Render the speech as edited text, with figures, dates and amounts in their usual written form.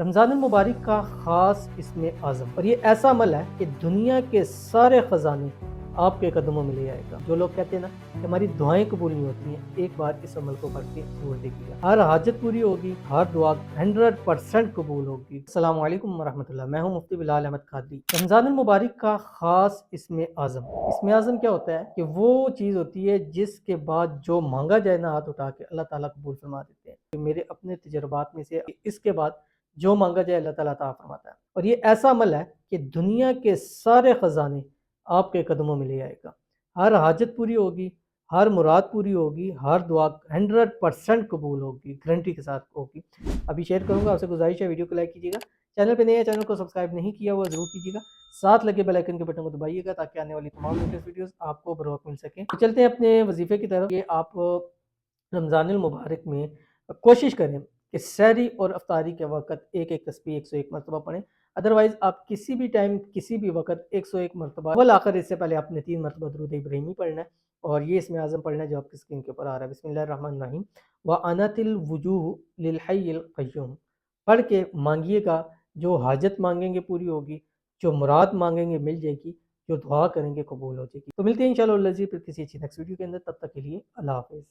रमज़ान मुबारक का ख़ास इसमें आज़म और ये ऐसा अमल है कि दुनिया के सारे ख़जाने आपके कदमों में ले आएगा। जो लोग कहते हैं ना कि हमारी दुआएं कबूल नहीं होती हैं, एक बार इस अमल को पढ़ के ज़रूर देखिएगा। हर हाजत पूरी होगी, हर दुआ 100% कबूल होगी। अस्सलामु अलैकुम वरहमतुल्लाह। मैं हूँ मुफ्ती बिलाल अहमद कादरी। रमज़ान मुबारक का ख़ास इसमें आज़म क्या होता है कि वो चीज़ होती है जिसके बाद जो मांगा जाए ना हाथ उठा के अल्लाह ताला कबूल फरमा देते हैं। मेरे अपने तजर्बात में से इसके बाद जो मांगा जाए अल्लाह ताला अता फरमाता है। और ये ऐसा अमल है कि दुनिया के सारे ख़जाने आपके कदमों में ले आएगा। हर हाजत पूरी होगी, हर मुराद पूरी होगी, हर दुआ 100% कबूल होगी, गारंटी के साथ होगी। अभी शेयर करूँगा, आपसे गुजारिश है वीडियो को लाइक कीजिएगा। चैनल पे नए हैं, चैनल को सब्सक्राइब नहीं किया हुआ ज़रूर कीजिएगा। साथ लगे बेल आइकन के बटन को दबाइएगा ताकि आने वाली तमाम लेटेस्ट वीडियोस आपको बर वक्त मिल सकें। तो चलते हैं अपने वजीफे की तरफ। ये आप रमज़ानुल मुबारक में कोशिश करें कि सहरी और अफ्तारी के वक़्त एक एक तस्बीह 101 मरतबा पढ़ें। अदरवाइज़ आप किसी भी टाइम किसी भी वक़्त 101 मरतबा अव्वल आखिर इससे पहले आपने 3 मरतबा दुरूद इब्राहिमी पढ़ना है और ये इसमें आज़म पढ़ना है जो आपकी स्क्रीन के ऊपर आ रहा है। बिस्मिल्लाहिर्रहमानिर्रहीम व अनतिल वुजूह लिल हय्यिल क़य्यूम। पढ़ के मांगिएगा, जो हाजत मांगेंगे पूरी होगी, जो मुराद मांगेंगे मिल जाएगी, जो दुआ करेंगे कबूल हो जाएगी। तो मिलते हैं इंशाअल्लाह फिर किसी अच्छी नेक्स्ट वीडियो के अंदर। तब तक के लिए अल्लाह हाफ़िज़।